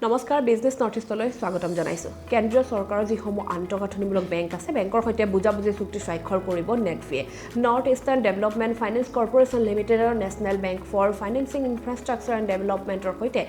নমস্কাৰ business north ইষ্টলৈ স্বাগতম জনাইছোঁ কেন্দ্ৰীয় চৰকাৰৰ যিসমূহ আন্তঃগাঁথনিমূলক বেংক আছে বেংকৰ সৈতে বুজাবুজি চুক্তি স্বাক্ষৰ কৰিব নেটফিয়ে North Eastern Development Finance Corporation লিমিটেডৰ National Bank for Financing Infrastructure and ডেভেলপমেণ্টৰ সৈতে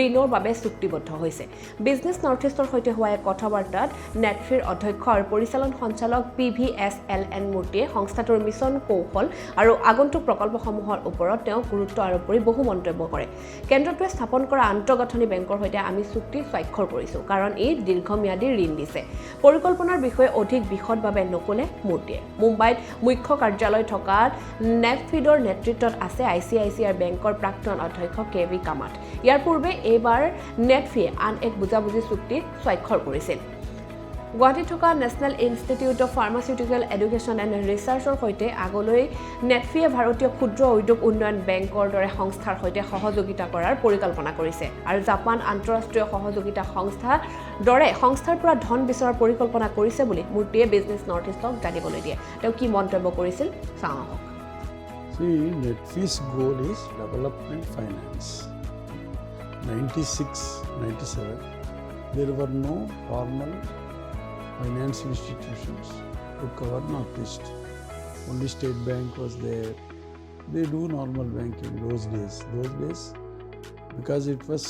ঋণৰ বাবে চুক্তিবদ্ধ হৈছে বিজনেছ নৰ্থ ইষ্টৰ সৈতে হোৱা এক কথাবাৰ্তাত নেটফিৰ অধ্যক্ষ আৰু পৰিচালন সঞ্চালক PVSLN মূৰ্তিয়ে সংস্থাটোৰ মিছন কৌশল আৰু আগন্তুক প্ৰকল্পসমূহৰ ওপৰত তেওঁ গুৰুত্ব আৰোপ কৰি বহু মন্তব্য কৰে কেন্দ্ৰটোৱে স্থাপন কৰা আন্তঃগাঁথনি বেংকৰ সৈতে আমি চুক্তি স্বাক্ষৰ কৰিছোঁ কাৰণ ই দীৰ্ঘম্যাদী ঋণ দিছে পৰিকল্পনাৰ বিষয়ে অধিক বিশদভাৱে নকলে মূৰ্তিয়ে মুম্বাইত মুখ্য কাৰ্যালয় থকা নেটফিডৰ নেতৃত্বত আছে ICICI বেংকৰ প্ৰাক্তন অধ্যক্ষ KV কামাত ইয়াৰ পূৰ্বে এইবাৰ নেটফিয়ে আন এক বুজাবুজি চুক্তি স্বাক্ষৰ কৰিছিল গুৱাহাটীত থকা National Institute of Pharmaceutical Education and ৰিচাৰ্চৰ সৈতে আগলৈ নেটফিয়ে ভাৰতীয় ক্ষুদ্ৰ উদ্যোগ উন্নয়ন বেংকৰ দৰে সংস্থাৰ সৈতে সহযোগিতা কৰাৰ পৰিকল্পনা কৰিছে আৰু জাপান আন্তঃৰাষ্ট্ৰীয় সহযোগিতা সংস্থাৰ দৰে সংস্থাৰ পৰা ধন বিচৰাৰ পৰিকল্পনা কৰিছে বুলি মূৰ্তিয়ে বিজনেছ নৰ্থ ইষ্টক জানিবলৈ দিয়ে তেওঁ কি মন্তব্য কৰিছিল চাওঁ আহক See, Netfee's goal is development finance. 96-97, there were no formal finance institutions to cover Northeast. Only State Bank was there. They do normal banking those days. Because it was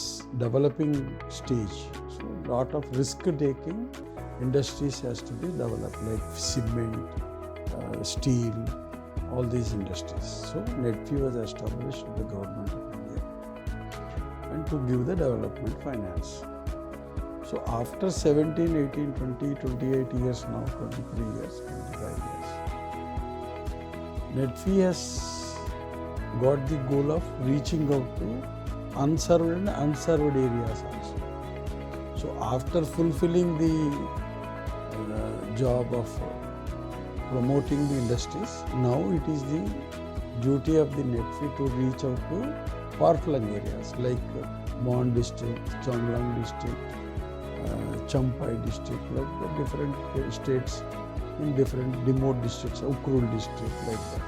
developing stage, so lot of risk-taking industries has to be developed, like cement, steel, all these industries. So Netfee was established by the government of India and to give the development finance. So after 17, 18, 20, 28 years now, 23 years, 25 years, Netfee has got the goal of reaching out to unserved and unserved areas also. So after fulfilling the job of promoting the industries, now it is the duty of the Netfee to reach out to far-flung areas like Mon district, Chonglang district, Champai district, like the different states in different remote districts, Ukrul district, like that.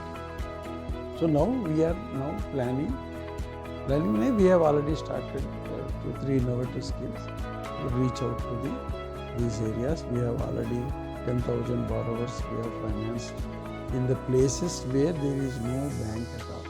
So now we are planning, we have already started 2-3 innovative schemes to reach out to these areas. We have already 10,000 borrowers we have financed in the places where there is no bank at all.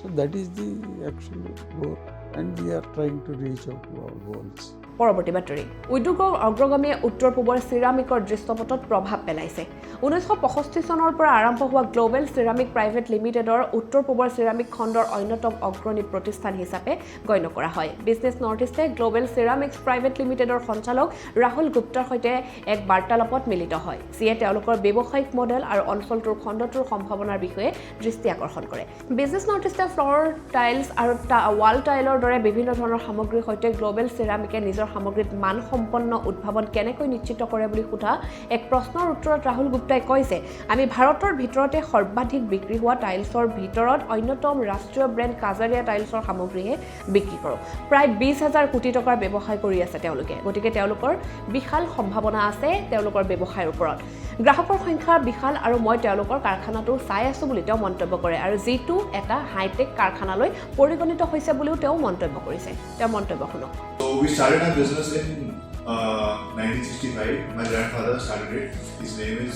So that is the actual goal and we are trying to reach out to our goals. পৰৱৰ্তী বাতৰি উদ্যোগৰ অগ্ৰগামীয়ে উত্তৰ পূবৰ চিৰামিকৰ দৃশ্যপটত প্ৰভাৱ পেলাইছে 1965 চনৰ পৰা আৰম্ভ হোৱা গ্লোবেল চিৰামিক প্ৰাইভেট লিমিটেডৰ উত্তৰ পূবৰ চিৰামিক খণ্ডৰ অন্যতম অগ্ৰণী প্ৰতিষ্ঠান হিচাপে গণ্য কৰা হয় বিজনেছ নৰ্থ ইষ্টে গ্লোবেল চিৰামিক্স প্ৰাইভেট লিমিটেডৰ সঞ্চালক ৰাহুল গুপ্তাৰ সৈতে এক বাৰ্তালাপত মিলিত হয় যিয়ে তেওঁলোকৰ ব্যৱসায়িক মডেল আৰু অঞ্চলটোৰ খণ্ডটোৰ সম্ভাৱনাৰ বিষয়ে দৃষ্টি আকৰ্ষণ কৰে বিজনেছ নৰ্থ ইষ্টে ফ্ল'ৰ টাইলছ আৰু ৱাল টাইলৰ দৰে বিভিন্ন ধৰণৰ সামগ্ৰীৰ সৈতে গ্লোবেল চিৰামিকে নিজৰ সামগ্ৰীত মানসম্পন্ন উদ্ভাৱন কেনেকৈ নিশ্চিত কৰে বুলি সোধা এক প্ৰশ্নৰ উত্তৰত ৰাহুল গুপ্তাই কয় যে আমি ভাৰতৰ ভিতৰতে সৰ্বাধিক বিক্ৰী হোৱা টাইলছৰ ভিতৰত অন্যতম ৰাষ্ট্ৰীয় ব্ৰেণ্ড কাজাৰিয়া টাইলছৰ সামগ্ৰীহে বিক্ৰী কৰোঁ প্ৰায় 20,000 কোটি টকাৰ ব্যৱসায় কৰি আছে তেওঁলোকে গতিকে তেওঁলোকৰ বিশাল সম্ভাৱনা আছে তেওঁলোকৰ ব্যৱসায়ৰ ওপৰত গ্ৰাহকৰ সংখ্যা বিশাল আৰু মই তেওঁলোকৰ কাৰখানাটো চাই আছোঁ বুলি তেওঁ মন্তব্য কৰে আৰু যিটো এটা হাইটেক কাৰখানালৈ পৰিগণিত হৈছে বুলিও তেওঁ মন্তব্য কৰিছে তেওঁ মন্তব্য শুনক So we started our business in 1965. My grandfather started it. His name is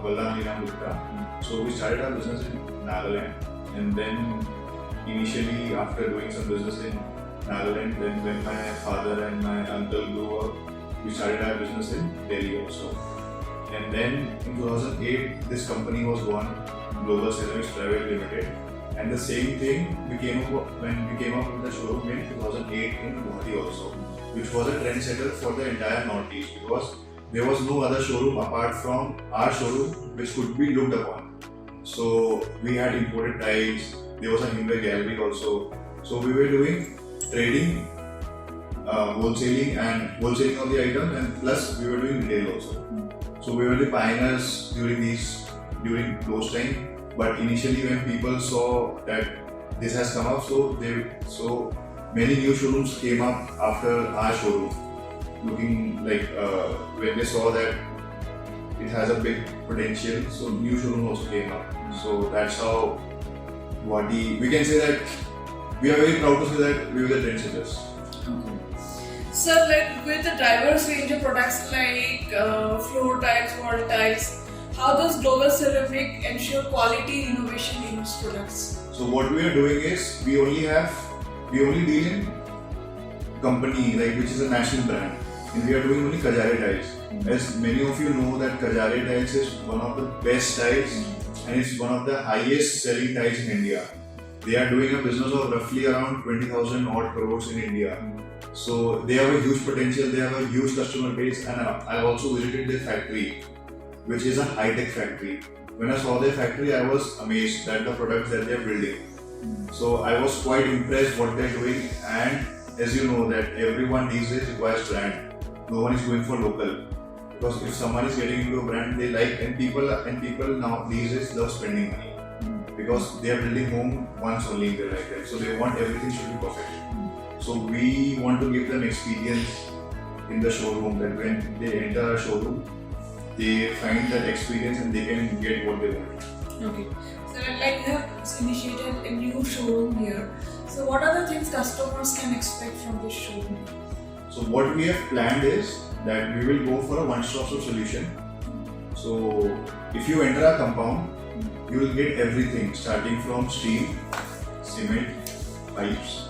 Balram Neelam Gupta. So we started our business in Nagaland, and then initially after doing some business in Nagaland, then when my father and my uncle grew up, we started our business in Delhi also. And then in 2008, this company was born, Global Ceramics Private Limited. And the same thing when we came up with the showroom in 2008 in Guwahati also, which was a trendsetter for the entire Northeast because there was no other showroom apart from our showroom which could be looked upon. So we had imported tiles, there was a Himbe gallery also. So we were doing trading, wholesaling of the item, and plus we were doing retail also. So we were the pioneers during those time. But initially when people saw that this has come up, so many new showrooms came up after our showroom, looking like when they saw that it has a big potential, so new showroom also came up. So that's how we can say that we are very proud to say that we were the trendsetters. Okay. So, like with the diverse range of products like floor tiles, wall tiles, how does Global Ceramic ensure quality innovation in its products? So what we are doing is we only deal in company like which is a national brand, and we are doing only Kajare tiles. As many of you know that Kajare tiles is one of the best tiles and it's one of the highest selling tiles in India. They are doing a business of roughly around 20,000 odd crores in India. So they have a huge potential, they have a huge customer base, and I also visited their factory, which is a high-tech factory. When I saw their factory, I was amazed at the products that they are building. So I was quite impressed what they're doing, and as you know that everyone these days requires brand. No one is going for local. Because if someone is getting into a brand they like, and people now these days love spending money. Because they are building home once only in their lifetime. So they want everything should be perfect. So we want to give them experience in the showroom, that when they enter a showroom, they find that experience and they can get what they want. Okay. So, like you have initiated a new showroom here. So, what are the things customers can expect from this showroom? So what we have planned is that we will go for a one-stop shop solution. So if you enter a compound, you will get everything starting from steel, cement, pipes,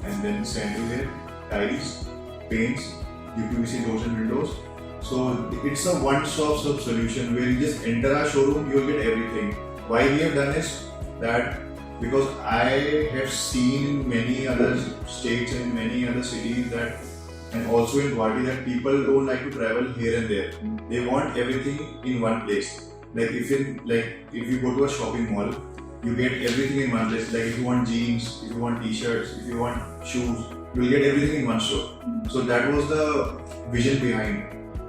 and then sandalware, tiles, paints, UPVC doors and windows. So it's a one-stop shop solution where you just enter our showroom, you will get everything. Why we have done is that because I have seen in many other states and many other cities that, and also in Guwahati, that people don't like to travel here and there. They want everything in one place. Like if you go to a shopping mall, you get everything in one place. Like if you want jeans, if you want t-shirts, if you want shoes, you will get everything in one store. So that was the vision behind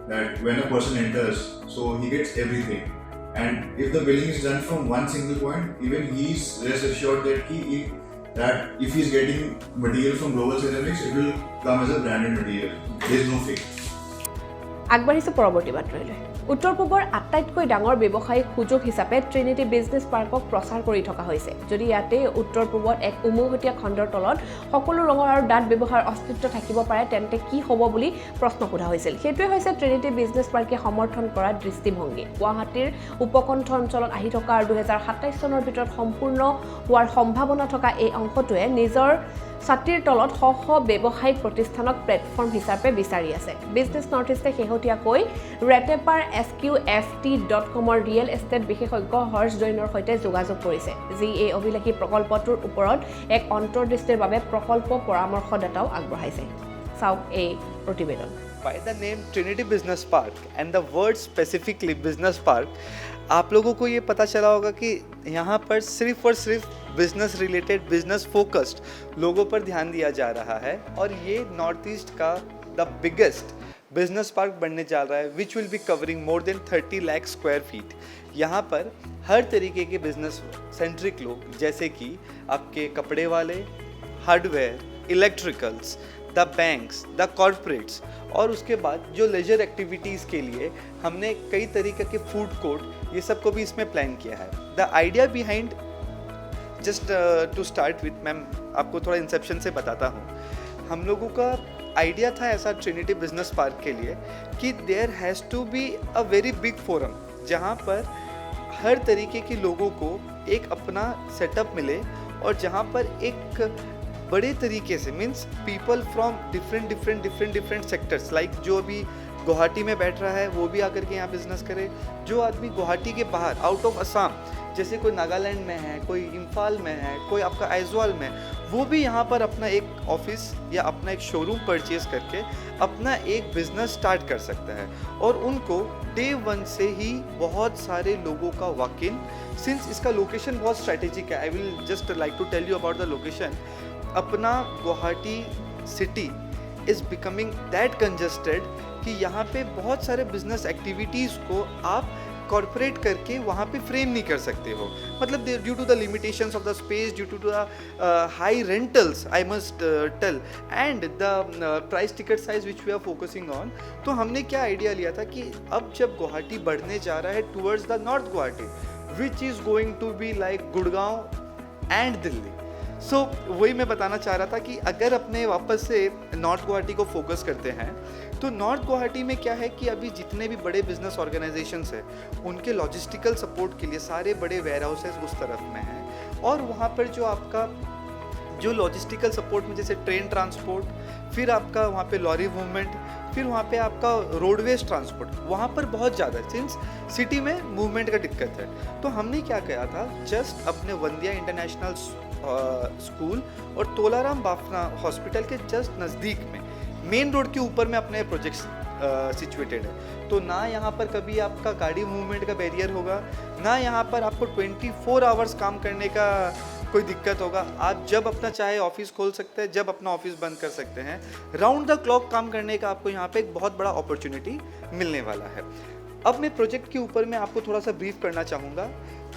that. When a person enters, so he gets everything. And if the billing is done from one single point, even he is rest assured that if he is getting material from Global Ceramics, it will come as a branded material. There is no fake. আগবাঢ়িছে পৰৱৰ্তী বাতৰিলৈ। উত্তৰ পূবৰ আটাইতকৈ ডাঙৰ ব্যৱসায়িক সুযোগ হিচাপে Trinity business পাৰ্কক প্ৰচাৰ কৰি থকা হৈছে। যদি ইয়াতে উত্তৰ পূবত এক উমৈহতীয়া খণ্ডৰ তলত সকলো ৰঙৰ আৰু ডাঠ ব্যৱহাৰ অস্তিত্ব থাকিব পাৰে, তেন্তে কি হ'ব বুলি প্ৰশ্ন সোধা হৈছিল। সেইটোৱে হৈছে ট্ৰিনিটি বিজনেছ পাৰ্কে সমৰ্থন কৰা দৃষ্টিভংগী। গুৱাহাটীৰ উপকণ্ঠ অঞ্চলত আহি থকা আৰু 2027 চনৰ ভিতৰত সম্পূৰ্ণ হোৱাৰ সম্ভাৱনা থকা এই অংশটোৱে নিজৰ ছাতিৰ তলত শ শ ব্যৱসায়িক প্ৰতিষ্ঠানক প্লেটফৰ্ম হিচাপে বিচাৰি আছে। বিজনেছ নৰ্থ ইষ্টে শেহতীয়াকৈ ৰেটেপাৰ SQFT.com ৰিয়েল এষ্টেট বিশেষজ্ঞ হৰ্ষ জৈনৰ সৈতে যোগাযোগ কৰিছে, যি এই অভিলাষী প্ৰকল্পটোৰ ওপৰত এক অন্তৰ্দৃষ্টিৰ বাবে প্ৰকল্প পৰামৰ্শদাতাও আগবঢ়াইছে। চাওক এই প্ৰতিবেদন। By the name Trinity Business Park and the word specifically Business Park, आप लोगों को ये पता चला होगा कि यहाँ पर सिर्फ और सिर्फ बिजनेस रिलेटेड, बिजनेस फोकस्ड लोगों पर ध्यान दिया जा रहा है, और ये नॉर्थ ईस्ट का द बिगेस्ट बिजनेस पार्क बनने जा रहा है, which will be covering more than 30 lakh square feet. यहाँ पर हर तरीके के बिजनेस सेंट्रिक लोग, जैसे कि आपके कपड़े वाले, hardware, electricals, the banks, the corporates, और उसके बाद जो लेजर एक्टिविटीज़ के लिए हमने कई तरीके के फूड कोर्ट, ये सब को भी इसमें प्लान किया है। The idea behind, just to start with, ma'am आपको थोड़ा इंसेप्शन से बताता हूँ। हम लोगों का आइडिया था ऐसा ट्रिनिटी बिजनेस पार्क के लिए कि there has to be a very big forum, जहाँ पर हर तरीके के लोगों को एक अपना सेटअप मिले, और जहाँ पर एक बड़े तरीके से, means people from different sectors, like जो अभी गुवाहाटी में बैठ रहा है वो भी आकर के यहाँ बिजनेस करे, जो आदमी गुवाहाटी के बाहर आउट ऑफ असम, जैसे कोई नागालैंड में है, कोई इम्फाल में है, कोई आपका आइजवाल में, वो भी यहाँ पर अपना एक ऑफिस या अपना एक शोरूम परचेज करके अपना एक बिजनेस स्टार्ट कर सकता है। और उनको डे 1 से ही बहुत सारे लोगों का वॉक इन, सिंस इसका लोकेशन बहुत स्ट्रेटेजिक है, I will just like to tell you about the location. अपना Guwahati city is becoming that congested कि यहाँ पे बहुत सारे बिजनेस एक्टिविटीज़ को आप कॉर्पोरेट करके वहाँ पे फ्रेम नहीं कर सकते हो, मतलब due to the limitations of the space, due to the high rentals, I must tell, and the price ticket size which we are focusing on. तो हमने क्या आइडिया लिया था कि अब जब गुवाहाटी बढ़ने जा रहा है towards the north Guwahati, which is going to be like Gurgaon and Delhi, so वही मैं बताना चाह रहा था कि अगर अपने वापस से नॉर्थ गुवाहाटी को फोकस करते हैं तो नॉर्थ गुवाहाटी में क्या है कि अभी जितने भी बड़े बिजनेस ऑर्गेनाइजेशंस हैं उनके लॉजिस्टिकल सपोर्ट के लिए सारे बड़े वेयर हाउसेस उस तरफ में हैं और वहाँ पर जो आपका जो लॉजिस्टिकल सपोर्ट में जैसे ट्रेन ट्रांसपोर्ट, फिर आपका वहाँ पे लॉरी मूवमेंट, फिर वहाँ पे आपका रोडवेज ट्रांसपोर्ट, वहाँ पर बहुत ज़्यादा सिंस सिटी में मूवमेंट का दिक्कत है। तो हमने क्या किया था, जस्ट अपने वंदिया इंटरनेशनल स्कूल और तोलाराम बाफना हॉस्पिटल के जस्ट नज़दीक में मेन रोड के ऊपर में अपने प्रोजेक्ट्स सिचुएटेड है। तो ना यहाँ पर कभी आपका गाड़ी मूवमेंट का बैरियर होगा, ना यहाँ पर आपको 24 आवर्स काम करने का कोई दिक्कत होगा। आप जब अपना चाहे ऑफिस खोल सकते हैं, जब अपना ऑफिस बंद कर सकते हैं। राउंड द क्लॉक काम करने का आपको यहाँ पे एक बहुत बड़ा अपॉर्चुनिटी मिलने वाला है। अब मैं प्रोजेक्ट के ऊपर मैं आपको थोड़ा सा ब्रीफ करना चाहूँगा।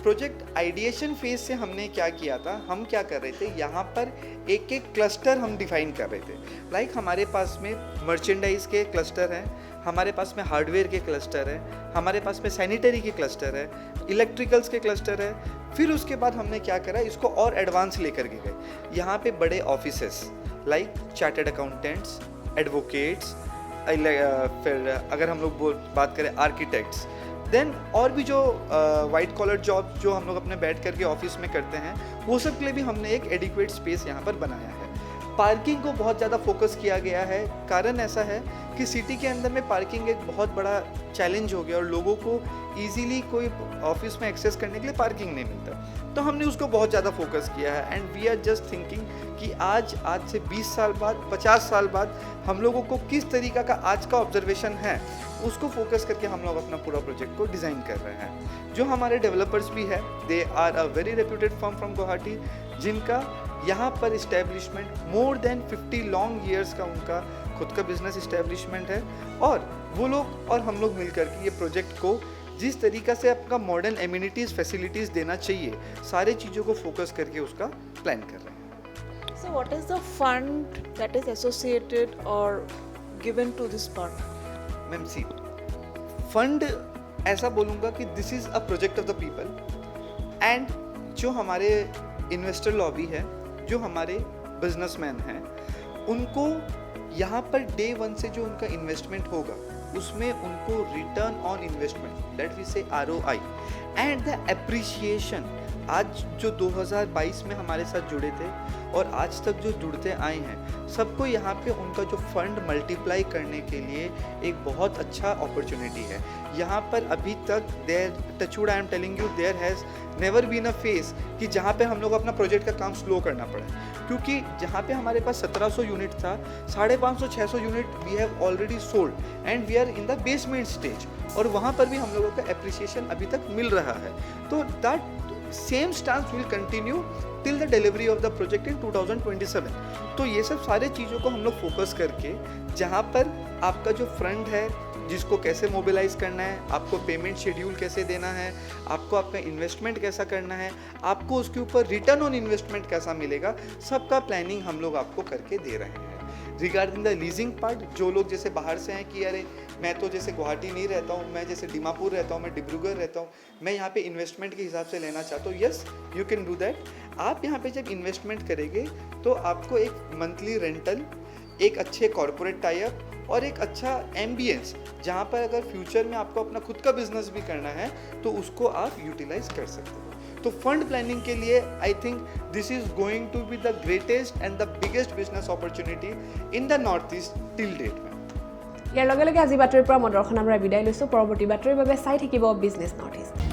प्रोजेक्ट आइडिएशन फेज से हमने क्या किया था, हम क्या कर रहे थे, यहाँ पर एक एक क्लस्टर हम डिफाइन कर रहे थे। लाइक हमारे पास में मर्चेंडाइज के क्लस्टर हैं, हमारे पास में हार्डवेयर के क्लस्टर है, हमारे पास में सैनिटरी के क्लस्टर है, इलेक्ट्रिकल्स के क्लस्टर है। फिर उसके बाद हमने क्या करा, इसको और एडवांस लेकर के गए। यहाँ पे बड़े offices like chartered accountants, advocates, फिर अगर हम लोग बात करें आर्किटेक्ट्स, देन और भी जो वाइट कॉलर जॉब जो हम लोग अपने बैठ करके ऑफिस में करते हैं, वो सब के लिए भी हमने एक एडिक्वेट स्पेस यहाँ पर बनाया है। पार्किंग को बहुत ज़्यादा फोकस किया गया है। कारण ऐसा है कि सिटी के अंदर में पार्किंग एक बहुत बड़ा चैलेंज हो गया और लोगों को इजीली कोई ऑफिस में एक्सेस करने के लिए पार्किंग नहीं मिलता। तो हमने उसको बहुत ज़्यादा फोकस किया है and we are just thinking कि आज से 20 साल बाद, 50 साल बाद हम लोगों को किस तरीका का आज का ऑब्जर्वेशन है, उसको फोकस करके हम लोग अपना पूरा प्रोजेक्ट को डिज़ाइन कर रहे हैं। जो हमारे डेवलपर्स भी है, they are a very reputed firm from Guwahati, जिनका यहाँ पर establishment more than 50 long years का उनका खुद का बिजनेस इस्टेब्लिशमेंट है। और वो लोग और हम लोग मिलकर के ये प्रोजेक्ट को जिस तरीका से आपका मॉडर्न एमिनिटीज़ फैसिलिटीज़ देना चाहिए, सारे चीज़ों को फोकस करके उसका प्लान कर रहे हैं। So what is the fund that is associated or given to this park? Ma'am see, fund ऐसा बोलूँगा कि this is a project of the people and जो हमारे इन्वेस्टर लॉबी है, जो हमारे बिजनेसमैन हैं, उनको यहाँ पर डे वन से जो उनका इन्वेस्टमेंट होगा उसमें उनको return on investment, that we say ROI and the appreciation, आज जो 2022 में हमारे साथ जुड़े थे और आज तक जो जुड़ते आए हैं, सबको यहाँ पे उनका जो फंड मल्टीप्लाई करने के लिए एक बहुत अच्छा अपॉर्चुनिटी है। यहाँ पर अभी तक there touchwood I am telling you, there has never been a face कि जहाँ पे हम लोग अपना प्रोजेक्ट का काम स्लो करना पड़ा, क्योंकि जहाँ पे हमारे पास 1700 यूनिट था, 550-600 unit we have already sold and we are in the basement stage, और वहाँ पर भी हम लोगों का एप्रिसिएशन अभी तक मिल रहा है। तो that same stance will continue till the delivery of the project in 2027। तो ये सब सारे चीज़ों को हम लोग फोकस करके, जहाँ पर आपका जो फंड है जिसको कैसे मोबिलाइज करना है, आपको पेमेंट शेड्यूल कैसे देना है, आपको आपका इन्वेस्टमेंट कैसा करना है, आपको उसके ऊपर रिटर्न ऑन इन्वेस्टमेंट कैसा मिलेगा, सबका प्लानिंग हम लोग आपको करके दे रहे हैं। रिगार्डिंग द लीजिंग पार्ट, जो लोग जैसे बाहर से हैं कि अरे मैं तो जैसे गुवाहाटी नहीं रहता हूँ, मैं जैसे दीमापुर रहता हूँ, मैं डिब्रूगढ़ रहता हूँ, मैं यहाँ पे इन्वेस्टमेंट के हिसाब से लेना चाहता हूँ, yes you can do that. आप यहाँ पे जब इन्वेस्टमेंट करेंगे तो आपको एक मंथली रेंटल, एक अच्छे कॉर्पोरेट टाइप और एक अच्छा एम्बियंस, जहाँ पर अगर फ्यूचर में आपको अपना खुद का बिजनेस भी करना है तो उसको आप यूटिलाइज कर सकते हो। तो फंड प्लानिंग के लिए I think this is going to be the greatest and the biggest business opportunity in the north east till date में। ইয়াৰ লগে লগে আজি বাতৰিৰ পৰা মই দৰ্শন আমরা বিদায় লৈছোঁ। পৰৱৰ্তী বাতৰিৰ বাবে চাই থাকিব বিজনেছ নৰ্থ ইষ্ট।